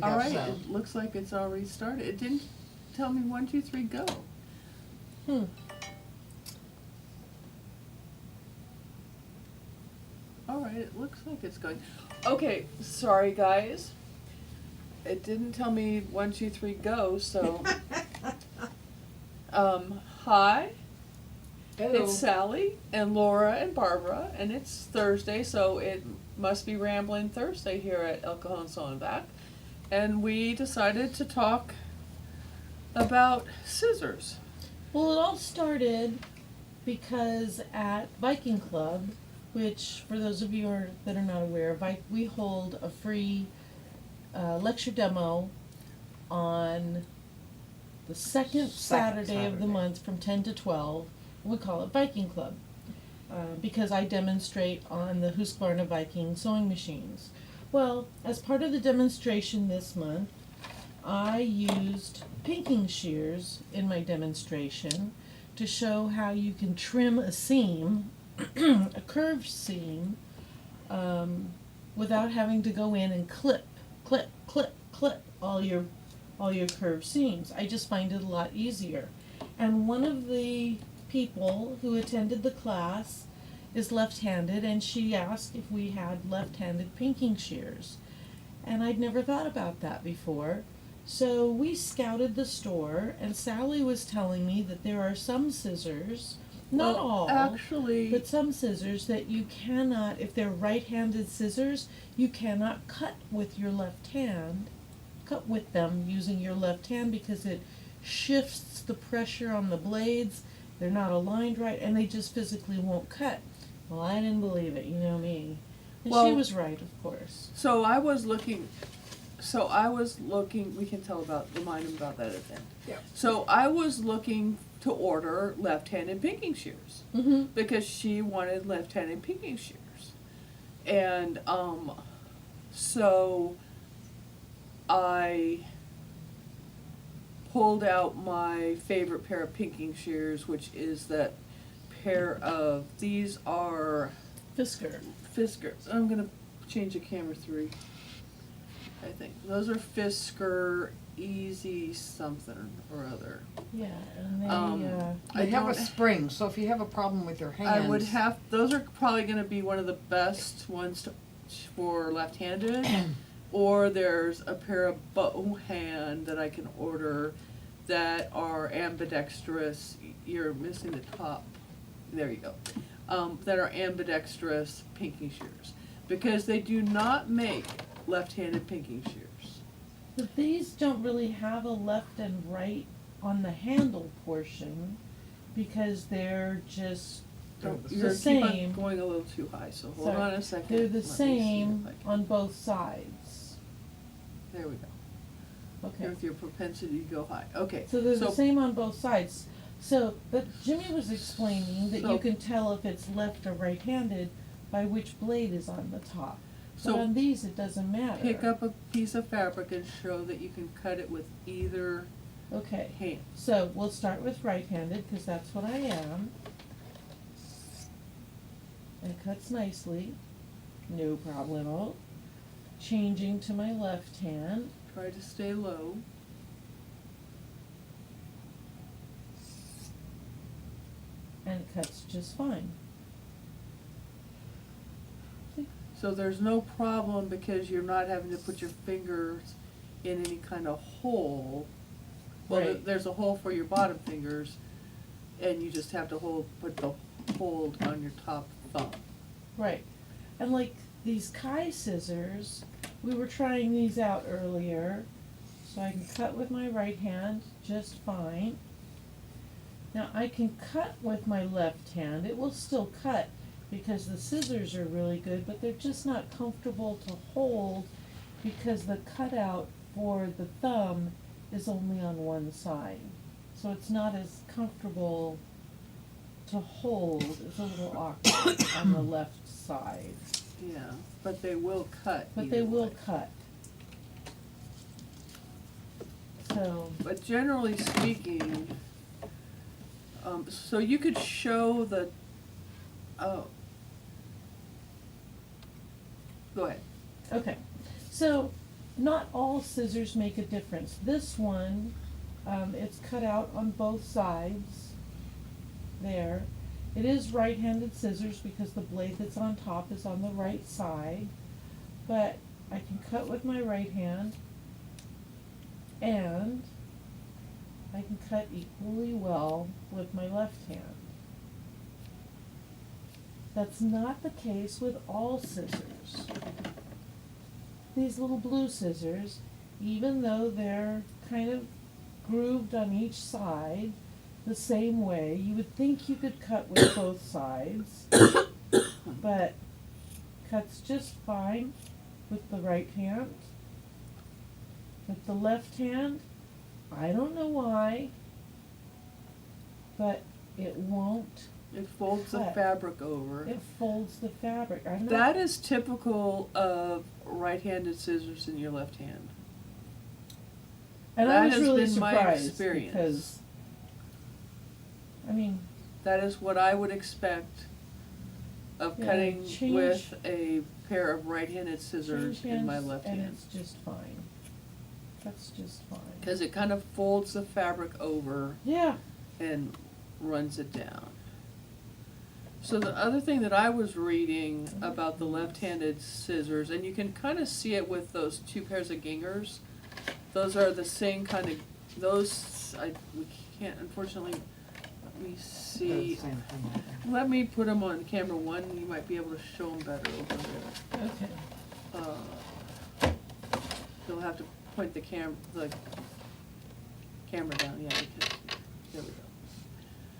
All right, so. it looks like it's already started. It didn't tell me 1, 2, 3, go. All right, it looks like it's going. Okay, sorry guys. It didn't tell me 1, 2, 3, go, so. Hi, Hello. it's Sally and Laura and Barbara, and it's Thursday, so it must be Ramblin' Thursday here at El Cajon Sonnenbach. And we decided to talk about scissors. Well, it all started because at Viking Club, which for those of you that are not aware, we hold a free lecture demo on the second Saturday of the month from 10 to 12. We call it Viking Club because I demonstrate on the Husqvarna Viking sewing machines. Well, as part of the demonstration this month, I used pinking shears in my demonstration to show how you can trim a seam, a curved seam, without having to go in and clip all your curved seams. I just find it a lot easier. And one of the people who attended the class is left-handed, and she asked if we had left-handed pinking shears. And I'd never thought about that before. So we scouted the store, and Sally was telling me that there are some scissors, not all, actually, but some scissors that you cannot, if they're right-handed scissors, you cannot cut with your left hand, cut with them using your left hand because it shifts the pressure on the blades. They're not aligned right, and they just physically won't cut. Well, I didn't believe it, you know me. And she was right, of course. So I was looking, we can remind them about that at the end. Yeah. So I was looking to order left-handed pinking shears because she wanted left-handed pinking shears. And so I pulled out my favorite pair of pinking shears, which is that pair of, these are Fisker. I'm gonna change the camera 3. I think those are Fisker Easy something or other. Yeah, and They have a spring, so if you have a problem with your hands. Those are probably gonna be one of the best ones for left-handed. Or there's a pair of bow hand that I can order that are ambidextrous. You're missing the top. There you go. That are ambidextrous pinking shears. Because they do not make left-handed pinking shears. But these don't really have a left and right on the handle portion because they're just the same. Keep on going a little too high, so hold on a second. They're the Let me see same if I can- on both sides. There we go. Okay. With your propensity to go high. Okay. So they're the same on both sides. So, but Jimmy was explaining that So- you can tell if it's left or right-handed by which blade is on the top. So but on these, it doesn't matter. pick up a piece of fabric and show that you can cut it with either Okay. hand. So we'll start with right-handed because that's what I am. And it cuts nicely. No problemo. Changing to my left hand. Try to stay low. And it cuts just fine. So there's no problem because you're not having to put your fingers in any kind of hole. Well, Right. there's a hole for your bottom fingers, and you just have to put the hold on your top thumb. Right. And like these Kai scissors, we were trying these out earlier, so I can cut with my right hand just fine. Now I can cut with my left hand. It will still cut because the scissors are really good, but they're just not comfortable to hold because the cutout for the thumb is only on one side. So it's not as comfortable to hold. It's a little awkward on the left side. Yeah, but they will cut. But either they will way. cut. So, But generally speaking, so you could show the, go ahead. okay. So, not all scissors make a difference. This one, it's cut out on both sides there. It is right-handed scissors because the blade that's on top is on the right side, but I can cut with my right hand and I can cut equally well with my left hand. That's not the case with all scissors. These little blue scissors, even though they're kind of grooved on each side the same way, you would think you could cut with both sides, but cuts just fine with the right hand. With the left hand, I don't know why, but it won't. It folds the cut. fabric over. It folds the fabric. I'm not, That is typical of right-handed scissors in your left hand. and I that was has really been my surprised experience. because, I mean, That is what I would expect of Yeah, cutting change- with a pair of right-handed scissors change in my hands left and hand. it's just fine. That's just fine. Because it kind of folds the fabric over Yeah. and runs it down. So the other thing that I was reading about the left-handed scissors, and you can kind of see it with those two pairs of gingers. Those are the same kind of, we can't, unfortunately, let me see. Same thing. Let me put them on camera one, you might be able to show them better over there. Okay. You'll have to point the camera down, yeah, because, there we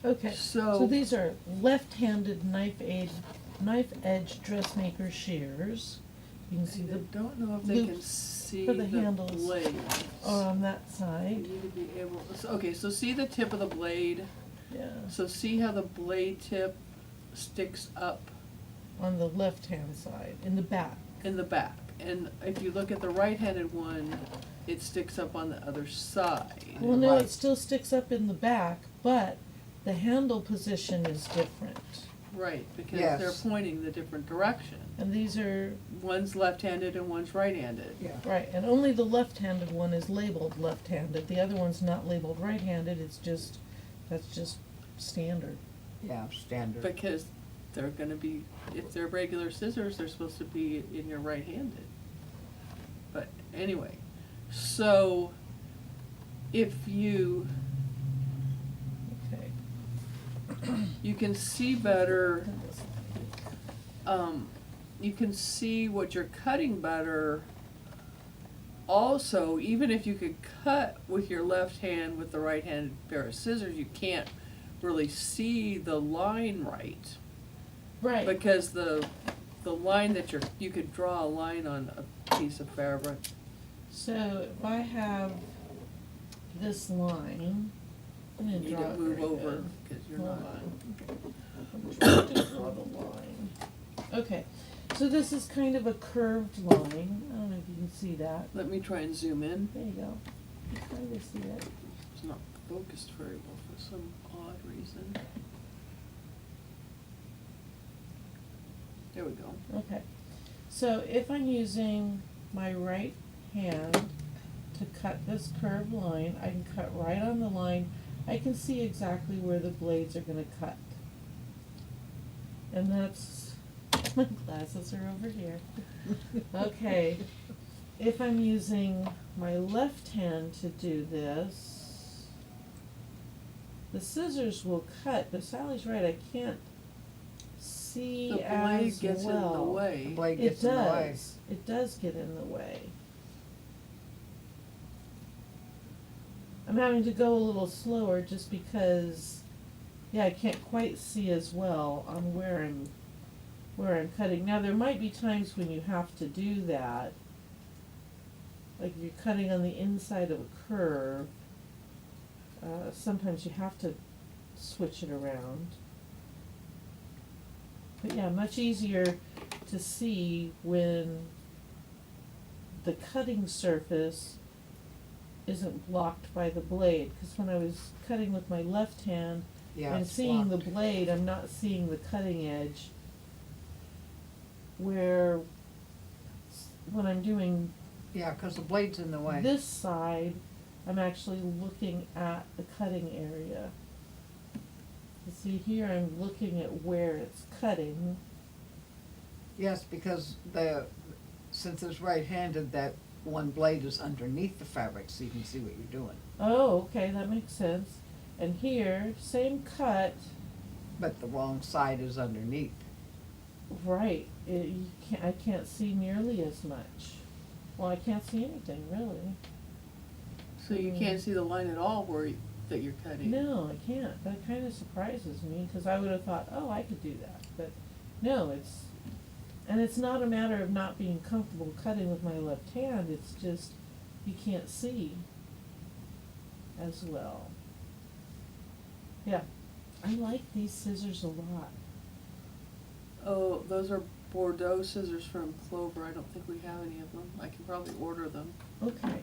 go. Okay. So- these are left-handed knife edge dressmaker shears. You can see I the don't know if they can loops see for the the handles blades. on that You side. need to be able, okay, so see the tip of the blade? Yeah. So see how the blade tip sticks up On the left-hand side, in the back. in the back? And if you look at the right-handed one, it sticks up on the other side. Well, no, Right. it still sticks up in the back, but the handle position is different. Right, because Yes. they're pointing the different direction. And these are, One's left-handed and one's right-handed. Yeah. right, and only the left-handed one is labeled left-handed. The other one's not labeled right-handed, that's just standard. Yeah, standard. Because they're gonna be, if they're regular scissors, they're supposed to be in your right-handed. But anyway, so if you can see better, you can see what you're cutting better. Also, even if you could cut with your left hand with the right-handed pair of scissors, you can't really see the line right. Right. Because the line that you could draw a line on a piece of fabric. So if I have this line, I'm You gonna need draw to it move very over, good. because you're Hold not. on. I'm trying to draw the line. Okay, so this is kind of a curved line. I don't know if you can see that. Let me try and zoom in. There you go. You kind of see it. It's not focused very well for some odd reason. There we go. Okay, so if I'm using my right hand to cut this curved line, I can cut right on the line. I can see exactly where the blades are gonna cut. And that's, my glasses are over here. Okay, if I'm using my left hand to do this, the scissors will cut, but Sally's right, I can't see The as blade gets in the well. The way. blade It gets in the way. does. It does get in the way. I'm having to go a little slower just because, yeah, I can't quite see as well on where I'm cutting. Now, there might be times when you have to do that. Like if you're cutting on the inside of a curve, sometimes you have to switch it around. But yeah, much easier to see when the cutting surface isn't blocked by the blade. Because when I was cutting with my left hand Yeah, and it's seeing blocked. the blade, I'm not seeing the cutting edge. Where when I'm doing Yeah, 'cause the blade's in the way. This side, I'm actually looking at the cutting area. You see here, I'm looking at where it's cutting. Yes, because since it's right-handed, that one blade is underneath the fabric, so you can see what you're doing. Oh, okay, that makes sense. And here, same cut, But the wrong side is underneath. right, I can't see nearly as much. Well, I can't see anything, really. So you can't see the line at all that you're cutting? No, I can't. That kind of surprises me, because I would have thought, oh, I could do that. But no, and it's not a matter of not being comfortable cutting with my left hand, it's just you can't see as well. Yeah, I like these scissors a lot. Oh, those are Bordeaux scissors from Clover. I don't think we have any of them. I can probably order them. Okay.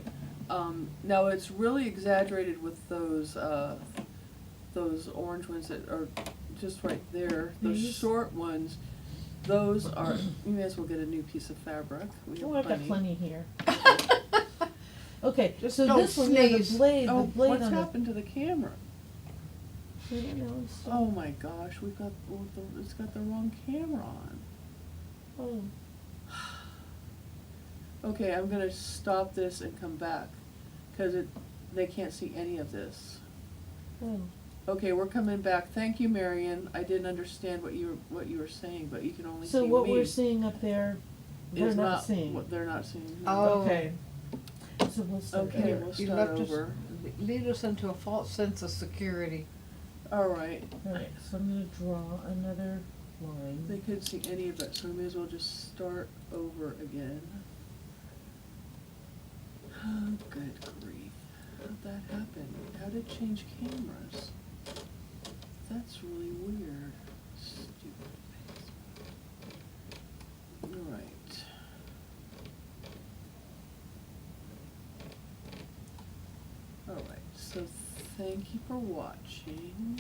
Now it's really exaggerated with those orange ones that are just right there. Those These? short ones, those are, you may as well get a new piece of fabric. We have Oh, I've got plenty here. Okay, Just so don't this one, yeah, the sneeze. blade Oh, what's on the. happened to the camera? I don't know, it's still- Oh my gosh, it's got the wrong camera on. Oh, Okay, I'm gonna stop this and come back, 'cause they can't see any of this. oh. Okay, we're coming back. Thank you, Marion. I didn't understand what you were saying, but you can only see So me. what we're seeing up there, they're is not seeing. what they're not seeing. Oh. Okay. So we'll start Okay, here. we'll You start left us- over. lead us into a false sense of security. All right. Alright, so I'm gonna draw another line. They couldn't see any of it, so we may as well just start over again. Oh, good grief. How'd that happen? How did it change cameras? That's really weird. Stupid things. All right. All right, so thank you for watching.